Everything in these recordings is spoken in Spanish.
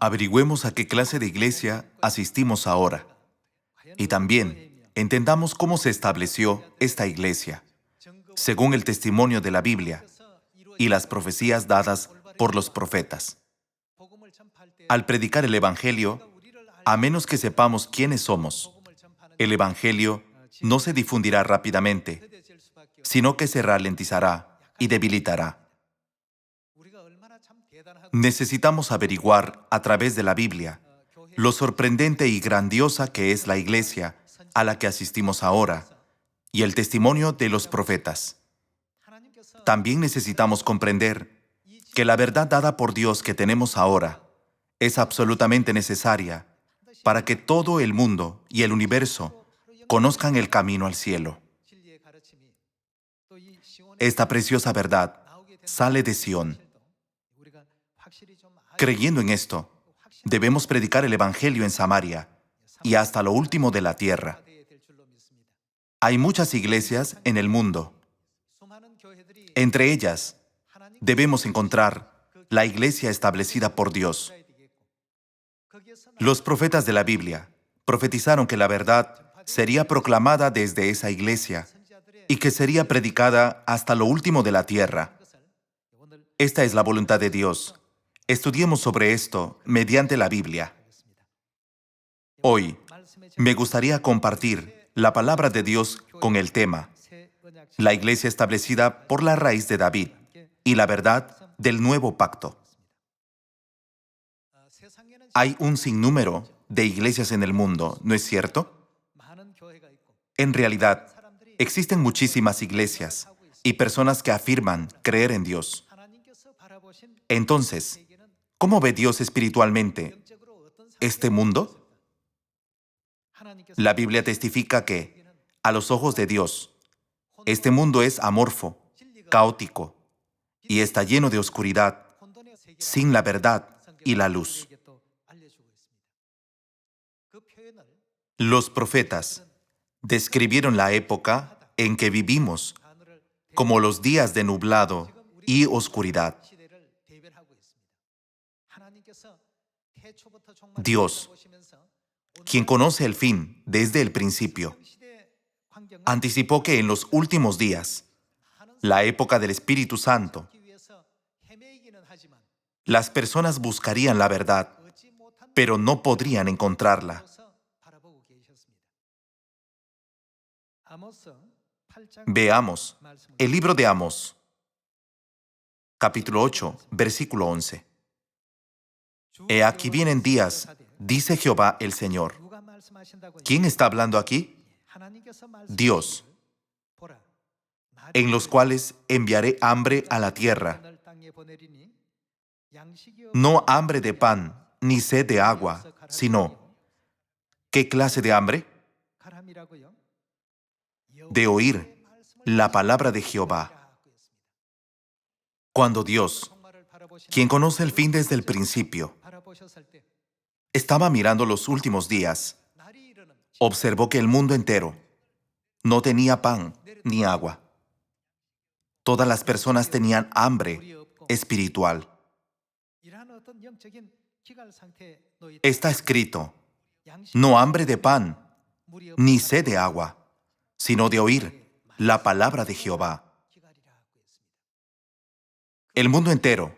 Averigüemos a qué clase de iglesia asistimos ahora y también entendamos cómo se estableció esta iglesia, según el testimonio de la Biblia y las profecías dadas por los profetas. Al predicar el Evangelio, a menos que sepamos quiénes somos, el Evangelio no se difundirá rápidamente, sino que se ralentizará y debilitará. Necesitamos averiguar a través de la Biblia lo sorprendente y grandiosa que es la iglesia a la que asistimos ahora y el testimonio de los profetas. También necesitamos comprender que la verdad dada por Dios que tenemos ahora es absolutamente necesaria para que todo el mundo y el universo conozcan el camino al cielo. Esta preciosa verdad sale de Sión. Creyendo en esto, debemos predicar el Evangelio en Samaria y hasta lo último de la tierra. Hay muchas iglesias en el mundo. Entre ellas, debemos encontrar la iglesia establecida por Dios. Los profetas de la Biblia profetizaron que la verdad sería proclamada desde esa iglesia y que sería predicada hasta lo último de la tierra. Esta es la voluntad de Dios. Estudiemos sobre esto mediante la Biblia. Hoy, me gustaría compartir la palabra de Dios con el tema la iglesia establecida por la raíz de David y la verdad del nuevo pacto. Hay un sinnúmero de iglesias en el mundo, ¿no es cierto? En realidad, existen muchísimas iglesias y personas que afirman creer en Dios. Entonces, ¿cómo ve Dios espiritualmente este mundo? La Biblia testifica que, a los ojos de Dios, este mundo es amorfo, caótico y está lleno de oscuridad, sin la verdad y la luz. Los profetas describieron la época en que vivimos como los días de nublado y oscuridad. Dios, quien conoce el fin desde el principio, anticipó que en los últimos días, la época del Espíritu Santo, las personas buscarían la verdad, pero no podrían encontrarla. Veamos el libro de Amós, capítulo 8, versículo 11. He aquí vienen días, dice Jehová el Señor. ¿Quién está hablando aquí? Dios, en los cuales enviaré hambre a la tierra, no hambre de pan, ni sed de agua, sino, ¿qué clase de hambre? De oír la palabra de Jehová. Cuando Dios, quien conoce el fin desde el principio, estaba mirando los últimos días, observó que el mundo entero no tenía pan ni agua. Todas las personas tenían hambre espiritual. Está escrito, no hambre de pan, ni sed de agua, sino de oír la palabra de Jehová. El mundo entero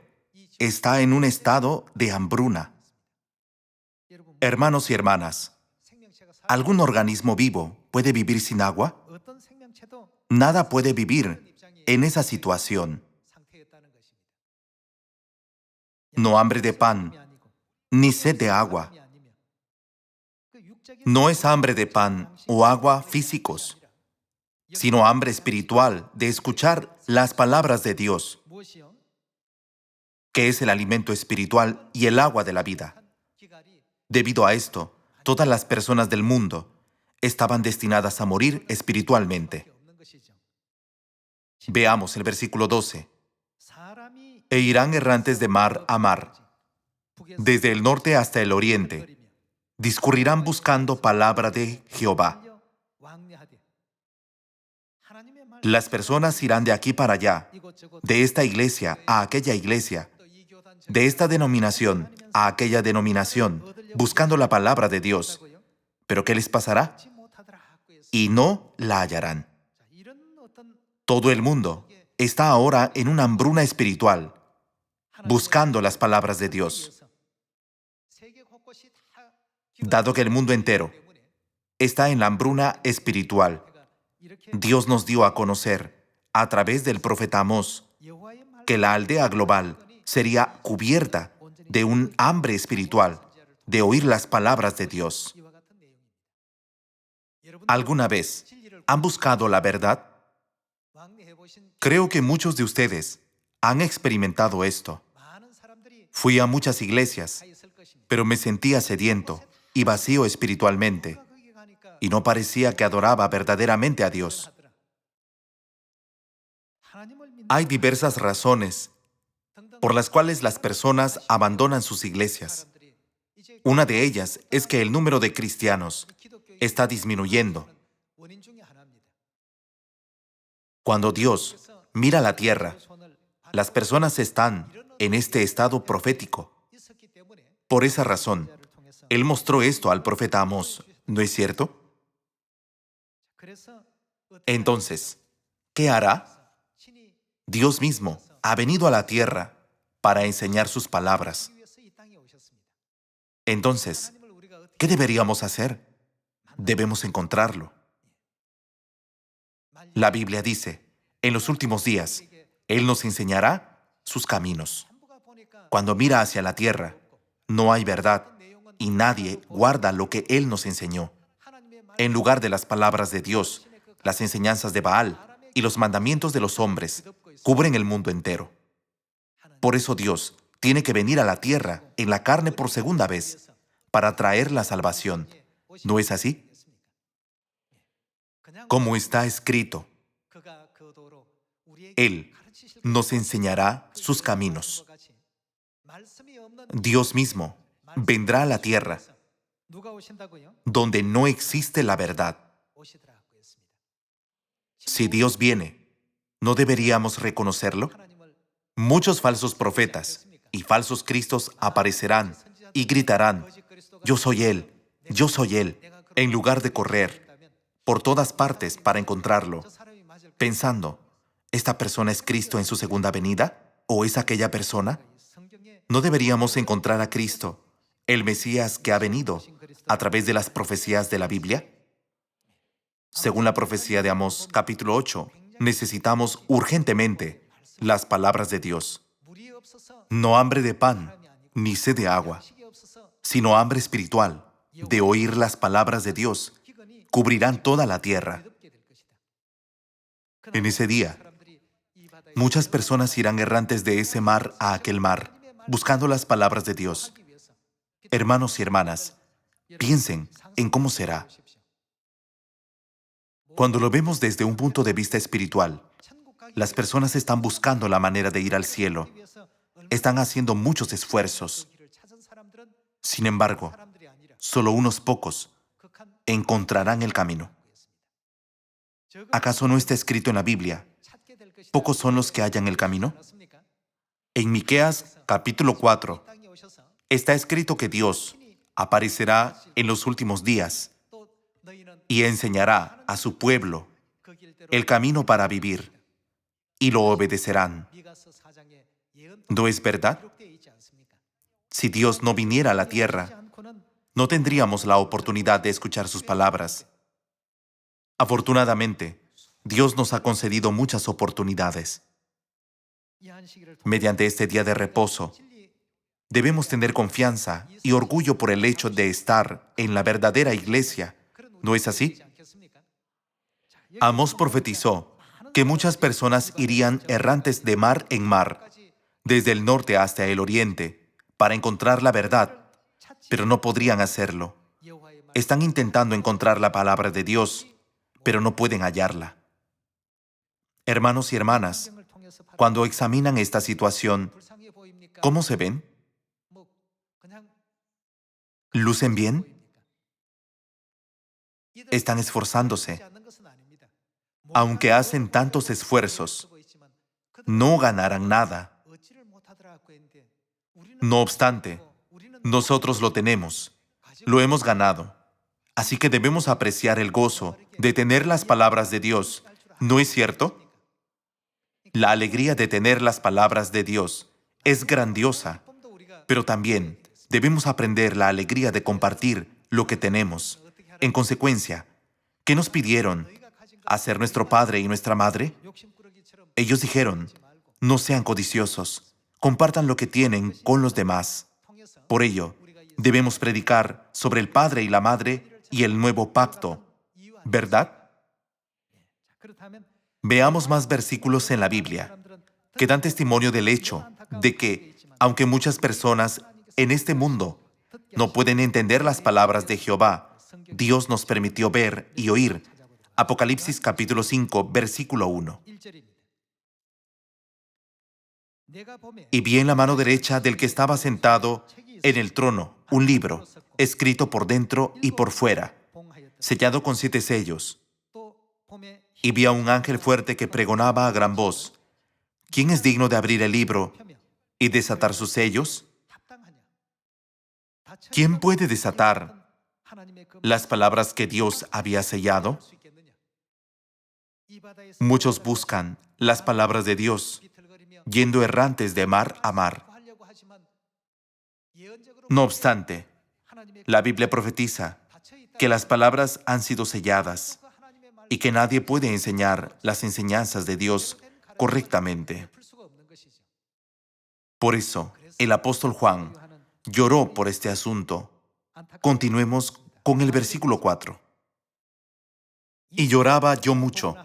está en un estado de hambruna. Hermanos y hermanas, ¿algún organismo vivo puede vivir sin agua? Nada puede vivir en esa situación. No hambre de pan, ni sed de agua. No es hambre de pan o agua físicos, sino hambre espiritual de escuchar las palabras de Dios, que es el alimento espiritual y el agua de la vida. Debido a esto, todas las personas del mundo estaban destinadas a morir espiritualmente. Veamos el versículo 12. E irán errantes de mar a mar, desde el norte hasta el oriente, discurrirán buscando palabra de Jehová. Las personas irán de aquí para allá, de esta iglesia a aquella iglesia, de esta denominación a aquella denominación, buscando la palabra de Dios. ¿Pero qué les pasará? Y no la hallarán. Todo el mundo está ahora en una hambruna espiritual, buscando las palabras de Dios. Dado que el mundo entero está en la hambruna espiritual, Dios nos dio a conocer, a través del profeta Amós, que la aldea global sería cubierta de un hambre espiritual, de oír las palabras de Dios. ¿Alguna vez han buscado la verdad? Creo que muchos de ustedes han experimentado esto. Fui a muchas iglesias, pero me sentía sediento y vacío espiritualmente, y no parecía que adoraba verdaderamente a Dios. Hay diversas razones por las cuales las personas abandonan sus iglesias. Una de ellas es que el número de cristianos está disminuyendo. Cuando Dios mira la tierra, las personas están en este estado profético. Por esa razón, Él mostró esto al profeta Amós, ¿no es cierto? Entonces, ¿qué hará? Dios mismo ha venido a la tierra para enseñar sus palabras. Entonces, ¿qué deberíamos hacer? Debemos encontrarlo. La Biblia dice, en los últimos días, Él nos enseñará sus caminos. Cuando mira hacia la tierra, no hay verdad y nadie guarda lo que Él nos enseñó. En lugar de las palabras de Dios, las enseñanzas de Baal y los mandamientos de los hombres cubren el mundo entero. Por eso Dios tiene que venir a la tierra en la carne por segunda vez para traer la salvación. ¿No es así? Como está escrito, Él nos enseñará sus caminos. Dios mismo vendrá a la tierra donde no existe la verdad. Si Dios viene, ¿no deberíamos reconocerlo? Muchos falsos profetas y falsos cristos aparecerán y gritarán, yo soy Él, en lugar de correr por todas partes para encontrarlo, pensando, ¿esta persona es Cristo en su segunda venida? ¿O es aquella persona? ¿No deberíamos encontrar a Cristo, el Mesías que ha venido, a través de las profecías de la Biblia? Según la profecía de Amós, capítulo 8, necesitamos urgentemente las palabras de Dios. No hambre de pan, ni sed de agua, sino hambre espiritual, de oír las palabras de Dios, cubrirán toda la tierra. En ese día, muchas personas irán errantes de ese mar a aquel mar, buscando las palabras de Dios. Hermanos y hermanas, piensen en cómo será. Cuando lo vemos desde un punto de vista espiritual, las personas están buscando la manera de ir al cielo. Están haciendo muchos esfuerzos. Sin embargo, solo unos pocos encontrarán el camino. ¿Acaso no está escrito en la Biblia? ¿Pocos son los que hallan el camino? En Miqueas, capítulo 4, está escrito que Dios aparecerá en los últimos días y enseñará a su pueblo el camino para vivir, y lo obedecerán. ¿No es verdad? Si Dios no viniera a la tierra, no tendríamos la oportunidad de escuchar sus palabras. Afortunadamente, Dios nos ha concedido muchas oportunidades. Mediante este día de reposo, debemos tener confianza y orgullo por el hecho de estar en la verdadera iglesia. ¿No es así? Amós profetizó que muchas personas irían errantes de mar en mar, desde el norte hasta el oriente, para encontrar la verdad, pero no podrían hacerlo. Están intentando encontrar la palabra de Dios, pero no pueden hallarla. Hermanos y hermanas, cuando examinan esta situación, ¿cómo se ven? ¿Lucen bien? Están esforzándose. Aunque hacen tantos esfuerzos, no ganarán nada. No obstante, nosotros lo tenemos, lo hemos ganado. Así que debemos apreciar el gozo de tener las palabras de Dios, ¿no es cierto? La alegría de tener las palabras de Dios es grandiosa, pero también debemos aprender la alegría de compartir lo que tenemos. En consecuencia, ¿qué nos pidieron? ¿Hacer nuestro padre y nuestra madre? Ellos dijeron, no sean codiciosos, compartan lo que tienen con los demás. Por ello, debemos predicar sobre el padre y la madre y el nuevo pacto, ¿verdad? Veamos más versículos en la Biblia que dan testimonio del hecho de que, aunque muchas personas en este mundo no pueden entender las palabras de Jehová, Dios nos permitió ver y oír. Apocalipsis capítulo 5, versículo 1. Y vi en la mano derecha del que estaba sentado en el trono un libro, escrito por dentro y por fuera, sellado con 7 sellos. Y vi a un ángel fuerte que pregonaba a gran voz, ¿quién es digno de abrir el libro y desatar sus sellos? ¿Quién puede desatar las palabras que Dios había sellado? Muchos buscan las palabras de Dios, yendo errantes de mar a mar. No obstante, la Biblia profetiza que las palabras han sido selladas y que nadie puede enseñar las enseñanzas de Dios correctamente. Por eso, el apóstol Juan lloró por este asunto. Continuemos con el versículo 4. Y lloraba yo mucho,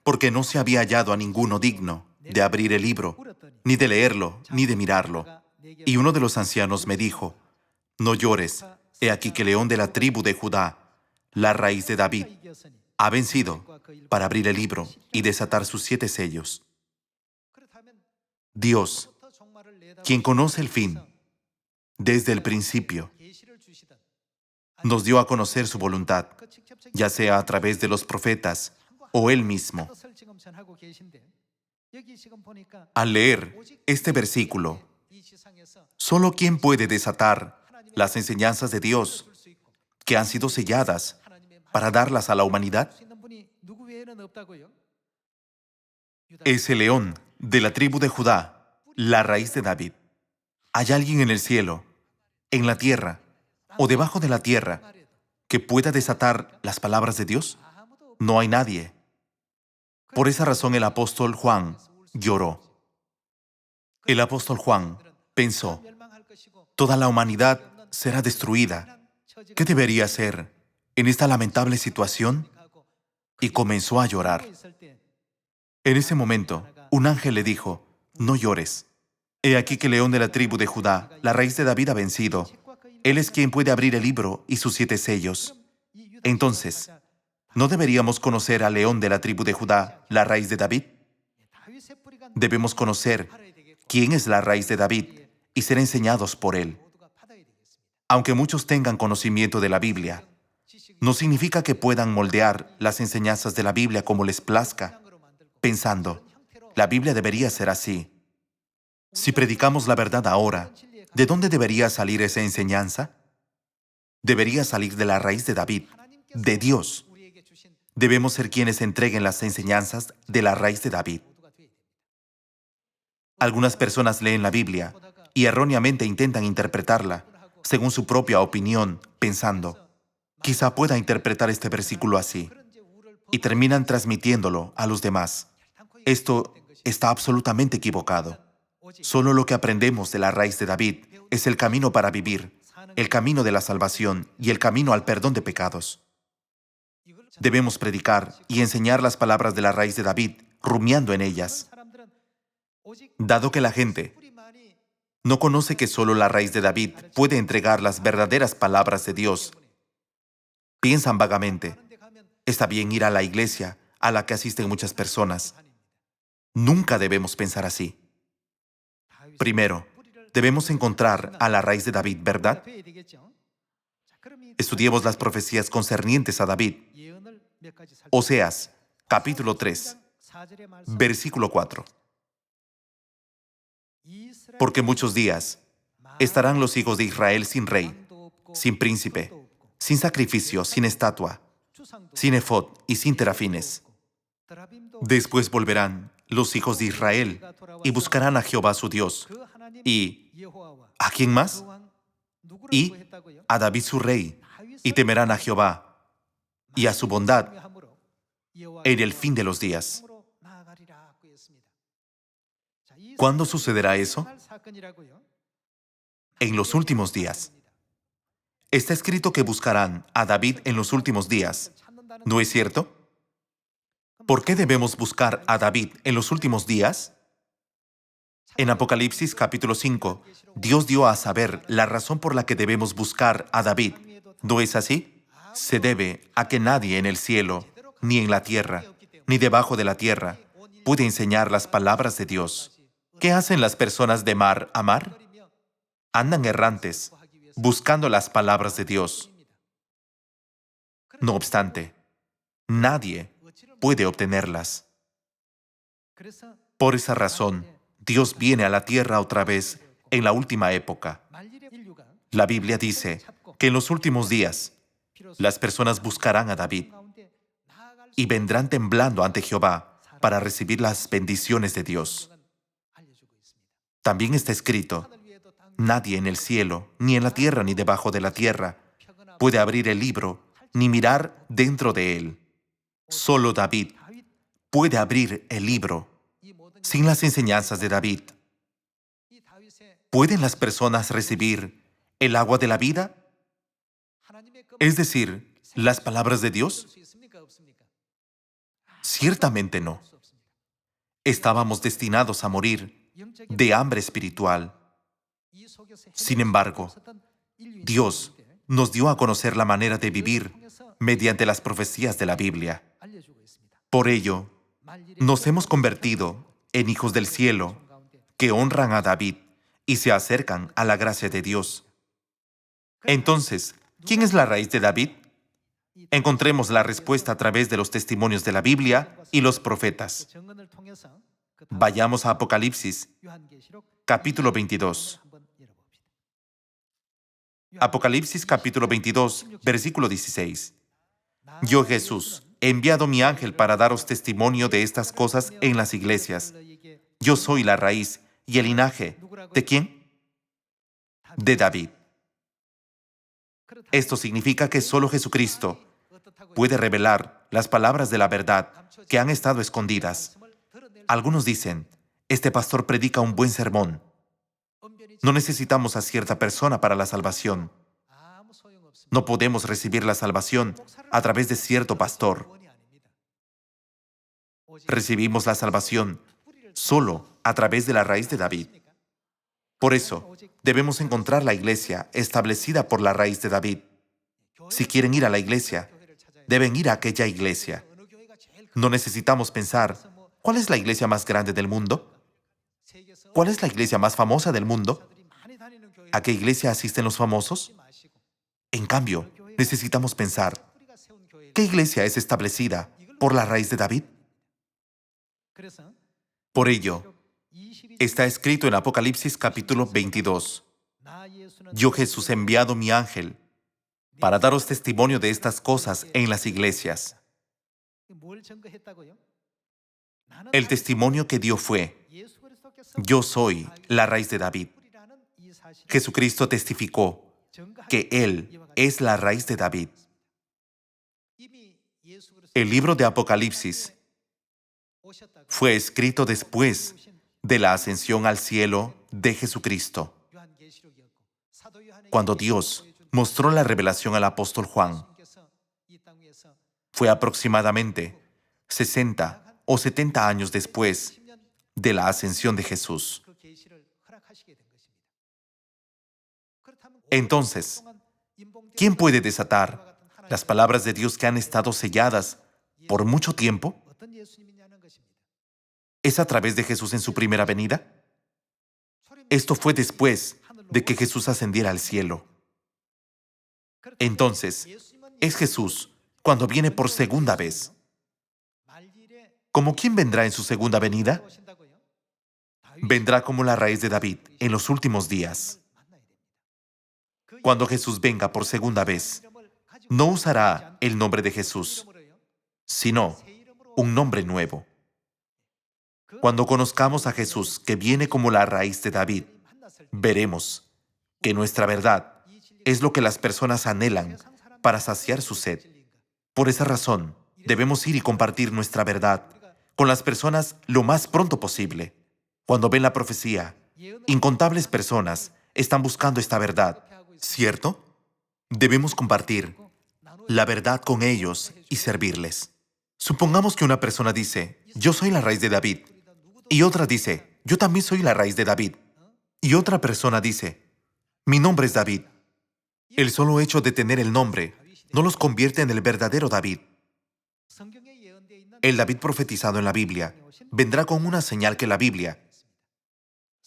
porque no se había hallado a ninguno digno de abrir el libro, ni de leerlo, ni de mirarlo. Y uno de los ancianos me dijo, no llores, he aquí que León de la tribu de Judá, la raíz de David, ha vencido para abrir el libro y desatar sus 7 sellos. Dios, quien conoce el fin desde el principio, nos dio a conocer su voluntad, ya sea a través de los profetas o Él mismo. Al leer este versículo, solo quien puede desatar las enseñanzas de Dios que han sido selladas para darlas a la humanidad es el león de la tribu de Judá, la raíz de David. ¿Hay alguien en el cielo, en la tierra o debajo de la tierra que pueda desatar las palabras de Dios? No hay nadie. Por esa razón el apóstol Juan lloró. El apóstol Juan pensó, toda la humanidad será destruida. ¿Qué debería hacer en esta lamentable situación? Y comenzó a llorar. En ese momento, un ángel le dijo, no llores. He aquí que el león de la tribu de Judá, la raíz de David, ha vencido. Él es quien puede abrir el libro y sus 7 sellos. Entonces, ¿no deberíamos conocer al león de la tribu de Judá, la raíz de David? Debemos conocer quién es la raíz de David y ser enseñados por él. Aunque muchos tengan conocimiento de la Biblia, no significa que puedan moldear las enseñanzas de la Biblia como les plazca, pensando, la Biblia debería ser así. Si predicamos la verdad ahora, ¿de dónde debería salir esa enseñanza? Debería salir de la raíz de David, de Dios. Debemos ser quienes entreguen las enseñanzas de la raíz de David. Algunas personas leen la Biblia y erróneamente intentan interpretarla según su propia opinión, pensando, quizá pueda interpretar este versículo así, y terminan transmitiéndolo a los demás. Esto está absolutamente equivocado. Solo lo que aprendemos de la raíz de David es el camino para vivir, el camino de la salvación y el camino al perdón de pecados. Debemos predicar y enseñar las palabras de la raíz de David, rumiando en ellas. Dado que la gente no conoce que solo la raíz de David puede entregar las verdaderas palabras de Dios, piensan vagamente, está bien ir a la iglesia a la que asisten muchas personas. Nunca debemos pensar así. Primero, debemos encontrar a la raíz de David, ¿verdad? Estudiemos las profecías concernientes a David. Oseas, capítulo 3, versículo 4. Porque muchos días estarán los hijos de Israel sin rey, sin príncipe, sin sacrificio, sin estatua, sin efod y sin terafines. Después volverán los hijos de Israel y buscarán a Jehová su Dios. ¿Y a quién más? Y a David su rey, y temerán a Jehová y a su bondad en el fin de los días. ¿Cuándo sucederá eso? En los últimos días. Está escrito que buscarán a David en los últimos días. ¿No es cierto? ¿Por qué debemos buscar a David en los últimos días? En Apocalipsis capítulo 5, Dios dio a saber la razón por la que debemos buscar a David. ¿No es así? Se debe a que nadie en el cielo, ni en la tierra, ni debajo de la tierra, puede enseñar las palabras de Dios. ¿Qué hacen las personas de mar a mar? Andan errantes, buscando las palabras de Dios. No obstante, nadie puede obtenerlas. Por esa razón, Dios viene a la tierra otra vez en la última época. La Biblia dice que en los últimos días las personas buscarán a David y vendrán temblando ante Jehová para recibir las bendiciones de Dios. También está escrito: nadie en el cielo, ni en la tierra, ni debajo de la tierra, puede abrir el libro, ni mirar dentro de él. Solo David puede abrir el libro. Sin las enseñanzas de David, ¿pueden las personas recibir el agua de la vida? Es decir, las palabras de Dios. Ciertamente no. Estábamos destinados a morir de hambre espiritual. Sin embargo, Dios nos dio a conocer la manera de vivir mediante las profecías de la Biblia. Por ello, nos hemos convertido en hijos del cielo que honran a David y se acercan a la gracia de Dios. Entonces, ¿quién es la raíz de David? Encontremos la respuesta a través de los testimonios de la Biblia y los profetas. Vayamos a Apocalipsis, capítulo 22. Apocalipsis, capítulo 22, versículo 16. Yo, Jesús, he enviado mi ángel para daros testimonio de estas cosas en las iglesias. Yo soy la raíz y el linaje. ¿De quién? De David. Esto significa que solo Jesucristo puede revelar las palabras de la verdad que han estado escondidas. Algunos dicen: este pastor predica un buen sermón. No necesitamos a cierta persona para la salvación. No podemos recibir la salvación a través de cierto pastor. Recibimos la salvación solo a través de la raíz de David. Por eso, debemos encontrar la iglesia establecida por la raíz de David. Si quieren ir a la iglesia, deben ir a aquella iglesia. No necesitamos pensar: ¿cuál es la iglesia más grande del mundo? ¿Cuál es la iglesia más famosa del mundo? ¿A qué iglesia asisten los famosos? En cambio, necesitamos pensar: ¿qué iglesia es establecida por la raíz de David? Por ello, está escrito en Apocalipsis capítulo 22. Yo, Jesús, he enviado mi ángel para daros testimonio de estas cosas en las iglesias. El testimonio que dio fue: yo soy la raíz de David. Jesucristo testificó que Él es la raíz de David. El libro de Apocalipsis fue escrito después de la ascensión al cielo de Jesucristo, cuando Dios mostró la revelación al apóstol Juan. Fue aproximadamente 60 o 70 años después de la ascensión de Jesús. Entonces, ¿quién puede desatar las palabras de Dios que han estado selladas por mucho tiempo? ¿Es a través de Jesús en su primera venida? Esto fue después de que Jesús ascendiera al cielo. Entonces, es Jesús cuando viene por segunda vez. ¿Cómo quién vendrá en su segunda venida? Vendrá como la raíz de David en los últimos días. Cuando Jesús venga por segunda vez, no usará el nombre de Jesús, sino un nombre nuevo. Cuando conozcamos a Jesús, que viene como la raíz de David, veremos que nuestra verdad es lo que las personas anhelan para saciar su sed. Por esa razón, debemos ir y compartir nuestra verdad con las personas lo más pronto posible. Cuando ven la profecía, incontables personas están buscando esta verdad, ¿cierto? Debemos compartir la verdad con ellos y servirles. Supongamos que una persona dice, yo soy la raíz de David, y otra dice, yo también soy la raíz de David, y otra persona dice, mi nombre es David. El solo hecho de tener el nombre no los convierte en el verdadero David. El David profetizado en la Biblia vendrá con una señal que la Biblia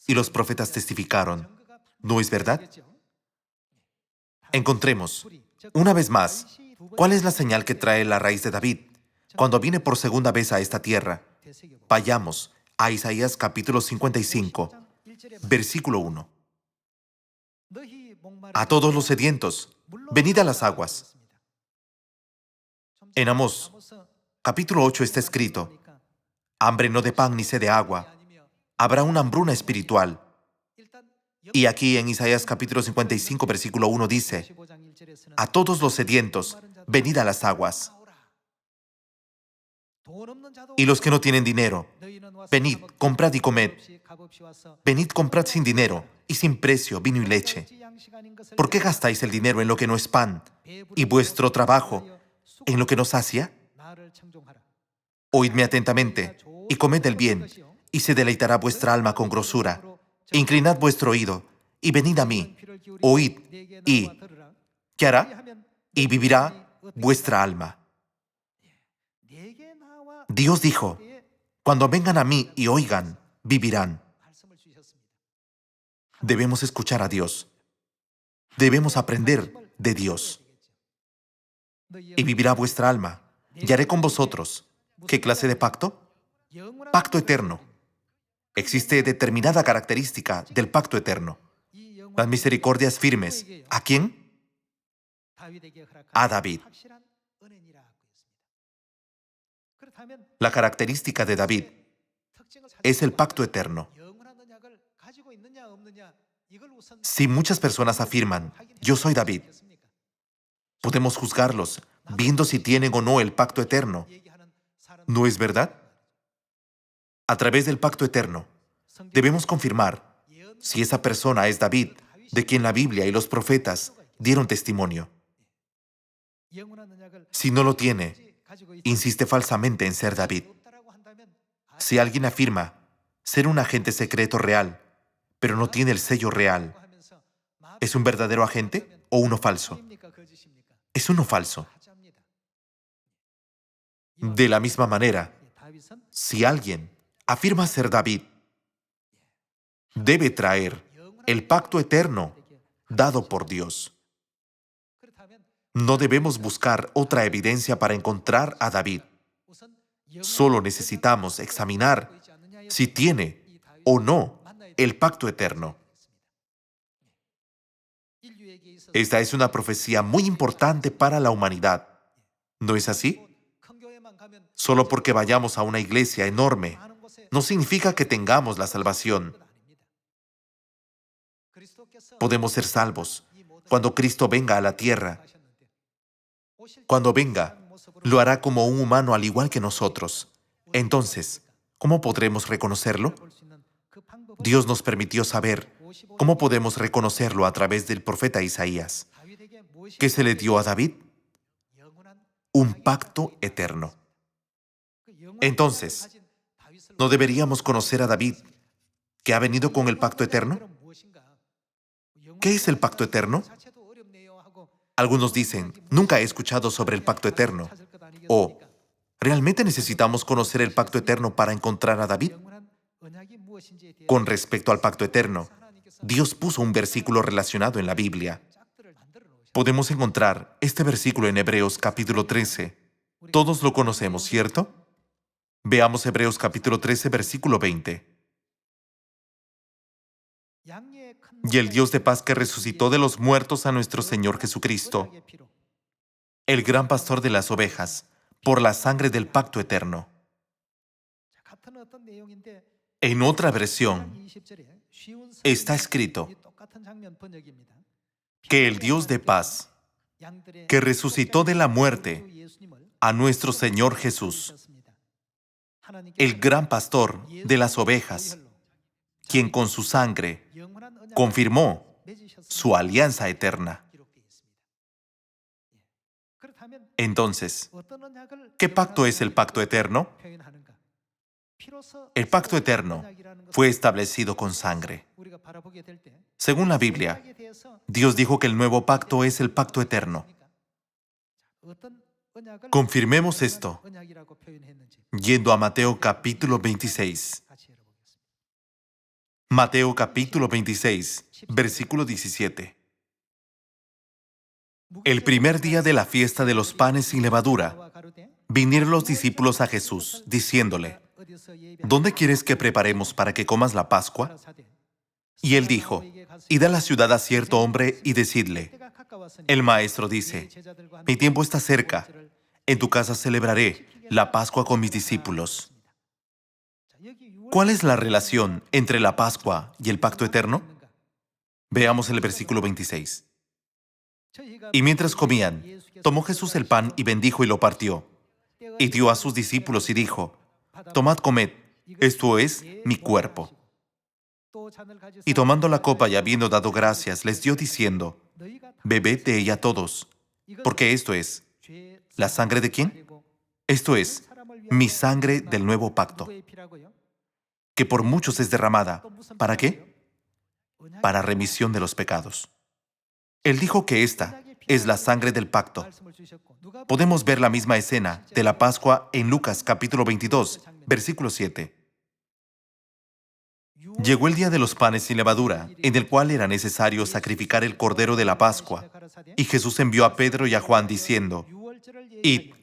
y los profetas testificaron. ¿No es verdad? Encontremos, una vez más, cuál es la señal que trae la raíz de David cuando viene por segunda vez a esta tierra. Vayamos a Isaías capítulo 55, versículo 1. A todos los sedientos, venid a las aguas. En Amós, capítulo 8 está escrito, hambre no de pan ni sed de agua, habrá una hambruna espiritual. Y aquí en Isaías capítulo 55, versículo 1 dice, a todos los sedientos, venid a las aguas. Y los que no tienen dinero, venid, comprad y comed. Venid, comprad sin dinero y sin precio vino y leche. ¿Por qué gastáis el dinero en lo que no es pan y vuestro trabajo en lo que no sacia? Oídme atentamente y comed el bien, y se deleitará vuestra alma con grosura. Inclinad vuestro oído y venid a mí. Oíd y ¿qué hará? Y vivirá vuestra alma. Dios dijo, cuando vengan a mí y oigan, vivirán. Debemos escuchar a Dios. Debemos aprender de Dios. Y vivirá vuestra alma. Y haré con vosotros. ¿Qué clase de pacto? Pacto eterno. Existe determinada característica del pacto eterno. Las misericordias firmes. ¿A quién? A David. La característica de David es el pacto eterno. Si muchas personas afirman, yo soy David, podemos juzgarlos viendo si tienen o no el pacto eterno. ¿No es verdad? A través del pacto eterno, debemos confirmar si esa persona es David, de quien la Biblia y los profetas dieron testimonio. Si no lo tiene, insiste falsamente en ser David. Si alguien afirma ser un agente secreto real, pero no tiene el sello real, ¿es un verdadero agente o uno falso? Es uno falso. De la misma manera, si alguien afirma ser David, debe traer el pacto eterno dado por Dios. No debemos buscar otra evidencia para encontrar a David. Solo necesitamos examinar si tiene o no el pacto eterno. Esta es una profecía muy importante para la humanidad. ¿No es así? Solo porque vayamos a una iglesia enorme, no significa que tengamos la salvación. Podemos ser salvos cuando Cristo venga a la tierra. Cuando venga, lo hará como un humano al igual que nosotros. Entonces, ¿cómo podremos reconocerlo? Dios nos permitió saber cómo podemos reconocerlo a través del profeta Isaías. ¿Qué se le dio a David? Un pacto eterno. Entonces, ¿no deberíamos conocer a David, que ha venido con el pacto eterno? ¿Qué es el pacto eterno? Algunos dicen, nunca he escuchado sobre el pacto eterno. O, ¿realmente necesitamos conocer el pacto eterno para encontrar a David? Con respecto al pacto eterno, Dios puso un versículo relacionado en la Biblia. Podemos encontrar este versículo en Hebreos capítulo 13. Todos lo conocemos, ¿cierto? Veamos Hebreos capítulo 13, versículo 20. y el Dios de paz que resucitó de los muertos a nuestro Señor Jesucristo, el gran pastor de las ovejas, por la sangre del pacto eterno. En otra versión está escrito que el Dios de paz, que resucitó de la muerte a nuestro Señor Jesús, el gran pastor de las ovejas, quien con su sangre confirmó su alianza eterna. Entonces, ¿qué pacto es el pacto eterno? El pacto eterno fue establecido con sangre. Según la Biblia, Dios dijo que el nuevo pacto es el pacto eterno. Confirmemos esto yendo a Mateo capítulo 26. Mateo capítulo 26, versículo 17. El primer día de la fiesta de los panes sin levadura, vinieron los discípulos a Jesús, diciéndole: ¿Dónde quieres que preparemos para que comas la Pascua? Y él dijo: Id a la ciudad a cierto hombre y decidle: el maestro dice, mi tiempo está cerca, en tu casa celebraré la Pascua con mis discípulos. ¿Cuál es la relación entre la Pascua y el pacto eterno? Veamos el versículo 26. Y mientras comían, tomó Jesús el pan y bendijo y lo partió, y dio a sus discípulos y dijo: Tomad, comed, esto es mi cuerpo. Y tomando la copa y habiendo dado gracias, les dio diciendo: Bebed de ella todos, porque esto es, ¿la sangre de quién? Esto es, mi sangre del nuevo pacto, que por muchos es derramada. ¿Para qué? Para remisión de los pecados. Él dijo que esta es la sangre del pacto. Podemos ver la misma escena de la Pascua en Lucas capítulo 22, versículo 7. Llegó el día de los panes sin levadura, en el cual era necesario sacrificar el cordero de la Pascua. Y Jesús envió a Pedro y a Juan diciendo: Id,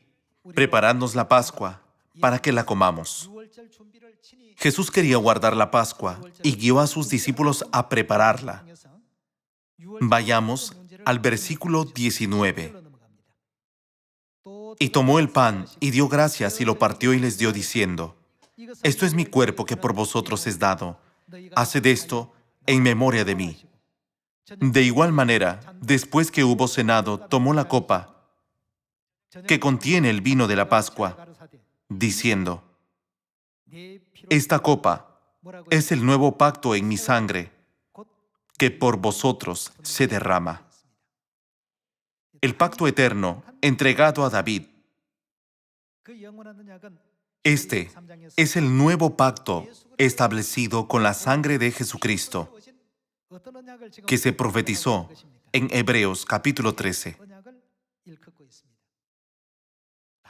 preparadnos la Pascua, para que la comamos. Jesús quería guardar la Pascua y guió a sus discípulos a prepararla. Vayamos al versículo 19. Y tomó el pan y dio gracias y lo partió y les dio diciendo: Esto es mi cuerpo que por vosotros es dado. Haced esto en memoria de mí. De igual manera, después que hubo cenado, tomó la copa que contiene el vino de la Pascua, diciendo: Esta copa es el nuevo pacto en mi sangre, que por vosotros se derrama. El pacto eterno entregado a David. Este es el nuevo pacto establecido con la sangre de Jesucristo, que se profetizó en Hebreos capítulo 13.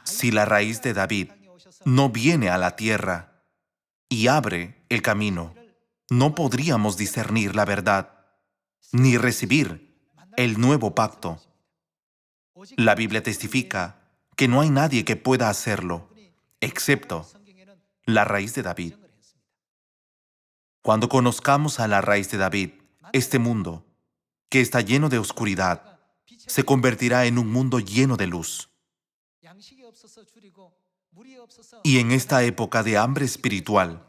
Si la raíz de David no viene a la tierra y abre el camino, no podríamos discernir la verdad ni recibir el nuevo pacto. La Biblia testifica que no hay nadie que pueda hacerlo, excepto la raíz de David. Cuando conozcamos a la raíz de David, este mundo, que está lleno de oscuridad, se convertirá en un mundo lleno de luz. Y en esta época de hambre espiritual,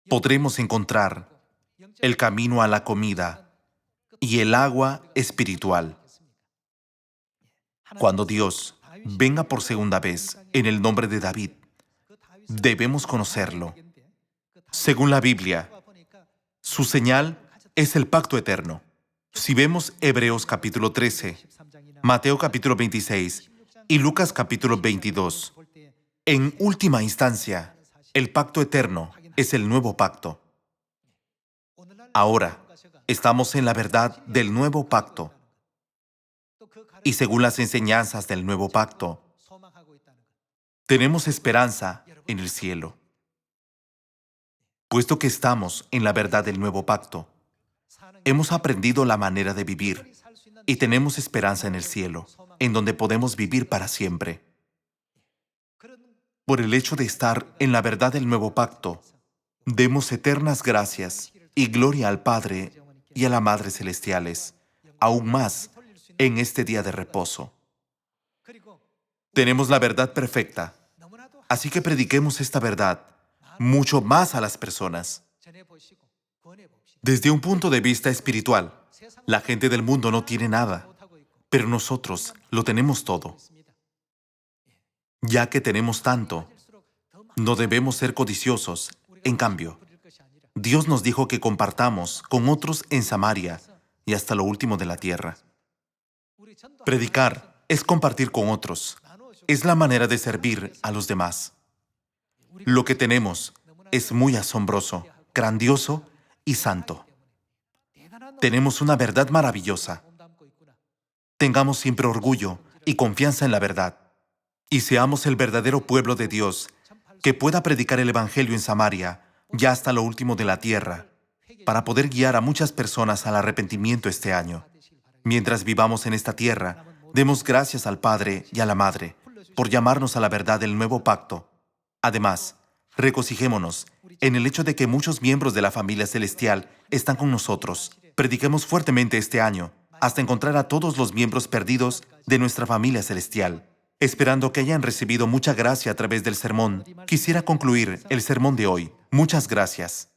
podremos encontrar el camino a la comida y el agua espiritual. Cuando Dios venga por segunda vez en el nombre de David, debemos conocerlo. Según la Biblia, su señal es el pacto eterno. Si vemos Hebreos capítulo 13, Mateo capítulo 26 y Lucas capítulo 22, en última instancia, el pacto eterno es el nuevo pacto. Ahora, estamos en la verdad del nuevo pacto. Y según las enseñanzas del nuevo pacto, tenemos esperanza en el cielo. Puesto que estamos en la verdad del nuevo pacto, hemos aprendido la manera de vivir y tenemos esperanza en el cielo, en donde podemos vivir para siempre. Por el hecho de estar en la verdad del nuevo pacto, demos eternas gracias y gloria al Padre y a la Madre Celestiales, aún más en este día de reposo. Tenemos la verdad perfecta, así que prediquemos esta verdad mucho más a las personas. Desde un punto de vista espiritual, la gente del mundo no tiene nada, pero nosotros lo tenemos todo. Ya que tenemos tanto, no debemos ser codiciosos. En cambio, Dios nos dijo que compartamos con otros en Samaria y hasta lo último de la tierra. Predicar es compartir con otros. Es la manera de servir a los demás. Lo que tenemos es muy asombroso, grandioso y santo. Tenemos una verdad maravillosa. Tengamos siempre orgullo y confianza en la verdad. Y seamos el verdadero pueblo de Dios que pueda predicar el Evangelio en Samaria, ya hasta lo último de la tierra, para poder guiar a muchas personas al arrepentimiento este año. Mientras vivamos en esta tierra, demos gracias al Padre y a la Madre por llamarnos a la verdad del nuevo pacto. Además, regocijémonos en el hecho de que muchos miembros de la familia celestial están con nosotros. Prediquemos fuertemente este año hasta encontrar a todos los miembros perdidos de nuestra familia celestial. Esperando que hayan recibido mucha gracia a través del sermón, quisiera concluir el sermón de hoy. Muchas gracias.